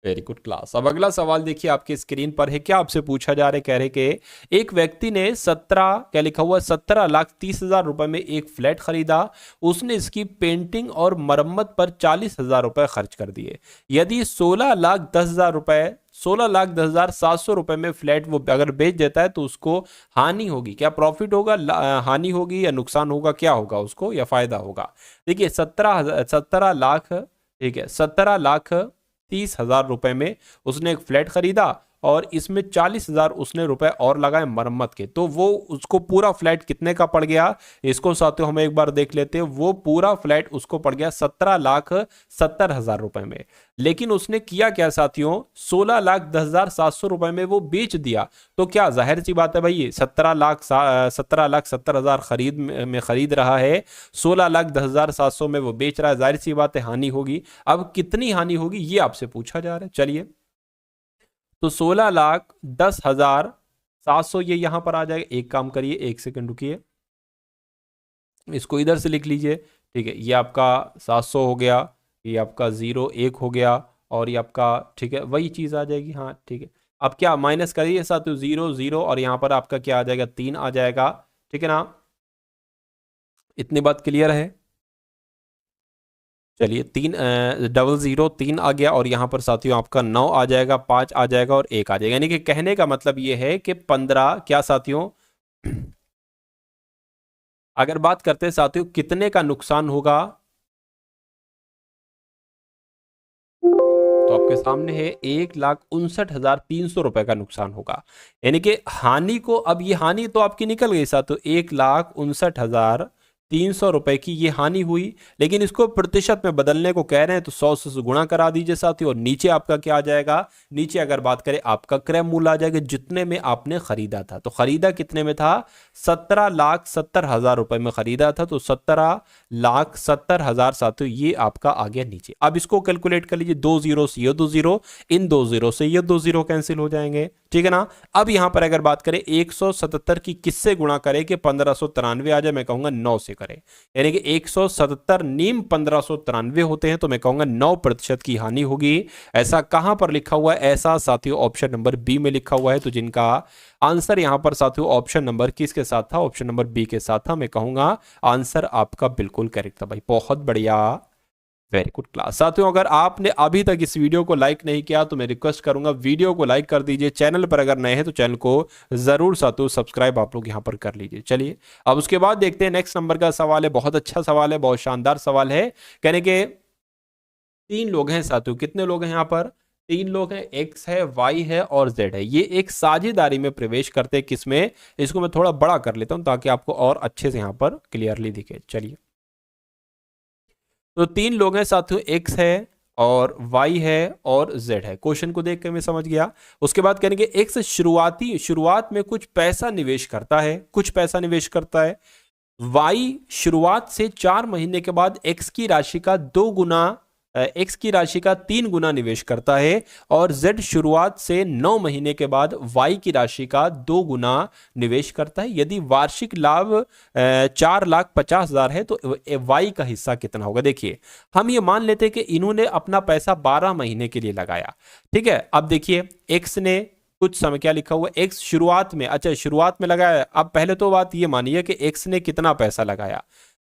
A: वेरी गुड क्लास। अब अगला सवाल देखिए आपकी स्क्रीन पर है, क्या आपसे पूछा जा रहा है, कह रहे कि एक व्यक्ति ने 17, क्या लिखा हुआ, 17,30,000 रुपए में एक फ्लैट खरीदा। उसने इसकी पेंटिंग और मरम्मत पर 40,000 रुपए खर्च कर दिए। यदि 16,10,000 रुपए, 16,10,700 रुपए में फ्लैट वो अगर बेच देता है तो उसको हानि होगी, क्या प्रॉफिट होगा, हानि होगी या नुकसान होगा, क्या होगा उसको, या फायदा होगा। देखिए 17 लाख, ठीक है, 17,30,000 रुपए में उसने एक फ्लैट खरीदा, और इसमें 40,000 उसने रुपए और लगाए मरम्मत के। तो वो उसको पूरा फ्लैट कितने का पड़ गया, इसको साथियों हम एक बार देख लेते हैं। वो पूरा फ्लैट उसको पड़ गया 17,70,000 रुपए में। लेकिन उसने किया क्या साथियों, 16,10,700 रुपए में वो बेच दिया। तो क्या जाहिर सी बात है भाई, 17,70,000 खरीद में खरीद रहा है, 16,10,700 में वो बेच रहा है, जाहिर सी बात है हानि होगी। अब कितनी हानि होगी ये आपसे पूछा जा रहा है। चलिए तो 16,10,700 ये यहां पर आ जाएगा। एक काम करिए, एक सेकंड रुकिए, इसको इधर से लिख लीजिए। ठीक है, ये आपका 700 हो गया, ये आपका 01 हो गया, और ये आपका, ठीक है, वही चीज आ जाएगी। हाँ ठीक है, अब क्या माइनस करिए साथ, 0 0, और यहां पर आपका क्या आ जाएगा, 3 आ जाएगा। ठीक है ना, इतनी बात क्लियर है। चलिए 3 3 आ गया, और यहां पर साथियों आपका 9 आ जाएगा, 5 आ जाएगा, और 1 आ जाएगा। यानी कि कहने का मतलब ये है कि 15, क्या साथियों अगर बात करते हैं साथियों कितने का नुकसान होगा, आपके सामने है 1,59,300 रुपए का नुकसान होगा। यानी कि हानि को, अब ये हानि तो आपकी निकल गई साथियों, 1,59,300 रुपए की ये हानि हुई, लेकिन इसको प्रतिशत में बदलने को कह रहे हैं तो 100 से गुणा करा दीजिए साथियों। और नीचे आपका क्या आ जाएगा, नीचे अगर बात करें आपका क्रय मूल्य आ जाएगा जितने में आपने खरीदा था। तो खरीदा कितने में था, 17,70,000 रुपए में खरीदा था, तो 17,70,000 साथियों ये आपका आ गया नीचे। अब इसको कैलकुलेट कर लीजिए, 2 जीरो से ये 2 जीरो, इन 2 जीरो से ये 2 जीरो कैंसिल हो जाएंगे, ठीक है ना। अब यहां पर अगर बात करें 177 की किससे गुणा करें कि 1593 आ जाए, मैं कहूंगा 9 से करें। यानी कि 177 नीम 1593 होते हैं, तो मैं कहूंगा 9% की हानि होगी। ऐसा कहां पर लिखा हुआ है, ऐसा साथियों ऑप्शन नंबर बी में लिखा हुआ है। तो जिनका आंसर यहां पर साथियों ऑप्शन नंबर किसके साथ था, ऑप्शन नंबर बी के साथ था। मैं कहूंगा आंसर आपका बिल्कुल करेक्ट था भाई, बहुत बढ़िया, वेरी गुड क्लास। साथियों अगर आपने अभी तक इस वीडियो को लाइक नहीं किया तो मैं रिक्वेस्ट करूंगा वीडियो को लाइक कर दीजिए। चैनल पर अगर नए हैं तो चैनल को जरूर साथियों सब्सक्राइब आप लोग यहां पर कर लीजिए। चलिए अब उसके बाद देखते हैं नेक्स्ट नंबर का सवाल है, बहुत अच्छा सवाल है, बहुत शानदार सवाल है। कहने के 3 लोग हैं साथियों, कितने लोग हैं यहाँ पर, 3 लोग हैं, एक्स है, वाई है और जेड है। ये एक साझेदारी में प्रवेश करते हैं, किसमें, इसको मैं थोड़ा बड़ा कर लेता हूं ताकि आपको और अच्छे से यहां पर क्लियरली दिखे। चलिए तो 3 लोग हैं साथियों, एक्स है और वाई है और जेड है। क्वेश्चन को देख के मैं समझ गया। उसके बाद कहेंगे एक्स शुरुआत में कुछ पैसा निवेश करता है, कुछ पैसा निवेश करता है। वाई शुरुआत से 4 महीने के बाद एक्स की राशि का 2 गुना, एक्स की राशि का 3 गुना निवेश करता है। और जेड शुरुआत से 9 महीने के बाद वाई की राशि का 2 गुना निवेश करता है। यदि वार्षिक लाभ 4,50,000 है तो वाई का हिस्सा कितना होगा। देखिए हम ये मान लेते हैं कि इन्होंने अपना पैसा 12 महीने के लिए लगाया, ठीक है। अब देखिए एक्स ने कुछ समय, क्या लिखा हुआ, एक्स शुरुआत में, अच्छा शुरुआत में लगाया। अब पहले तो बात ये मानिए कि एक्स ने कितना पैसा लगाया।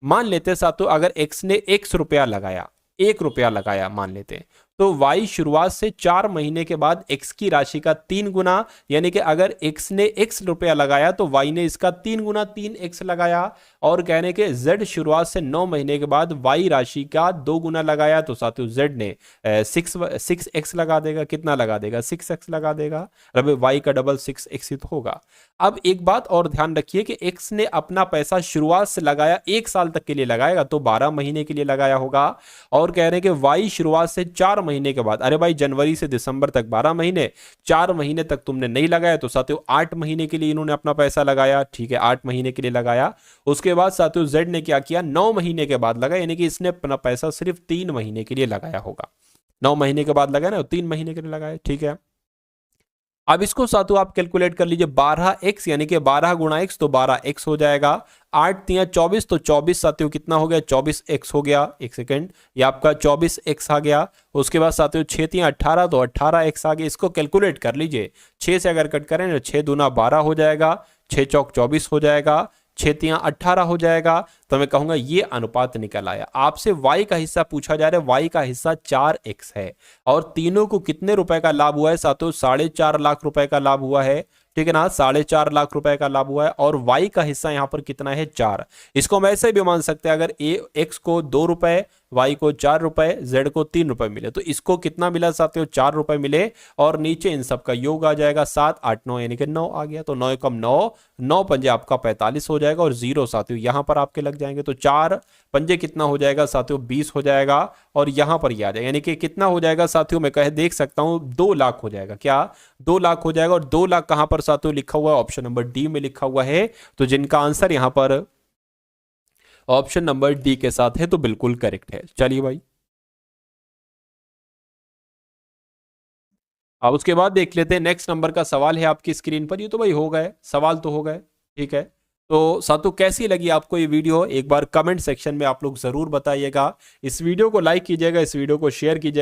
A: मान लेते हैं साथियों अगर एक्स ने 1 रुपया लगाया, 1 रुपया लगाया मान लेते हैं, तो वाई शुरुआत से 4 महीने के बाद एक्स की राशि का 3 गुना, यानी कि अगर एक्स ने x रुपया लगाया तो वाई ने इसका 3 गुना 3x लगाया। और कहने के जेड शुरुआत से 9 महीने के बाद वाई राशि का 2 गुना लगाया, तो साथियों जेड ने 6x लगा देगा, कितना लगा देगा, 6x लगा देगा। अब वाई का डबल 6x ही तो होगा। अब एक बात और ध्यान रखिए कि एक्स ने अपना पैसा शुरुआत से लगाया, 1 साल तक के लिए लगाएगा तो 12 महीने के लिए लगाया होगा। और कह रहे हैं कि वाई शुरुआत से 4 महीने के बाद, अरे भाई जनवरी से दिसंबर तक 12 महीने, 4 महीने तक तुमने नहीं लगाया, तो साथियों 8 महीने के लिए इन्होंने अपना पैसा लगाया, ठीक है, 8 महीने के लिए लगाया। उसके बाद साथियों जेड ने क्या किया, 9 महीने के बाद लगाया, यानी कि इसने अपना पैसा सिर्फ 3 महीने के लिए लगाया होगा। 9 महीने के बाद लगाया ना, 3 महीने के लिए लगाया, ठीक है। अब इसको साथियों आप कैलकुलेट कर लीजिए, 12x यानी कि 12 गुणा x तो 12x हो जाएगा। 8 तिया 24 तो 24 साथियों कितना हो गया, 24x हो गया। एक सेकेंड, ये आपका 24x आ गया। उसके बाद साथियों 6 तिया 18 तो 18x आ गया। इसको कैलकुलेट कर लीजिए, 6 से अगर कट करें तो 6 दूना 12 हो जाएगा, 6 चौक 24 हो जाएगा, 6 तिया 18 हो जाएगा। तो मैं कहूंगा ये अनुपात निकल आया। आपसे y का हिस्सा पूछा जा रहा है, y का हिस्सा 4x है और तीनों को कितने रुपए का लाभ हुआ है साथियों, 4.5 लाख रुपए का लाभ हुआ है, ठीक है ना, 4.5 लाख रुपए का लाभ हुआ है। और y का हिस्सा यहां पर कितना है, 4। इसको हम ऐसे भी मान सकते हैं, अगर x को 2 रुपए, y को 4 रुपए, z को 3 रुपए मिले तो इसको कितना मिला साथियों, 4 रुपए मिले। और नीचे इन सब का योग आ जाएगा, 7 8 9 यानी कि 9 आ गया। तो 9 कम 9, 9 पंजे आपका 45 हो जाएगा और 0 साथियों यहां पर आपके लग जाएंगे। तो 4 पंजे कितना हो जाएगा साथियों, 20 हो जाएगा। और यहां पर ये आ जाएगा, यानी कि कितना हो जाएगा साथियों, मैं कह देख सकता हूं 2 लाख हो जाएगा। क्या 2 लाख हो जाएगा। और 2 लाख कहां पर साथियों लिखा हुआ है, ऑप्शन नंबर डी में लिखा हुआ है। तो जिनका आंसर यहां पर ऑप्शन नंबर डी के साथ है तो बिल्कुल करेक्ट है। चलिए भाई अब उसके बाद देख लेते हैं नेक्स्ट नंबर का सवाल है आपकी स्क्रीन पर। ये तो भाई हो गए, सवाल तो हो गए, ठीक है। तो साथियों कैसी लगी आपको ये वीडियो, एक बार कमेंट सेक्शन में आप लोग जरूर बताइएगा। इस वीडियो को लाइक कीजिएगा, इस वीडियो को शेयर कीजिएगा।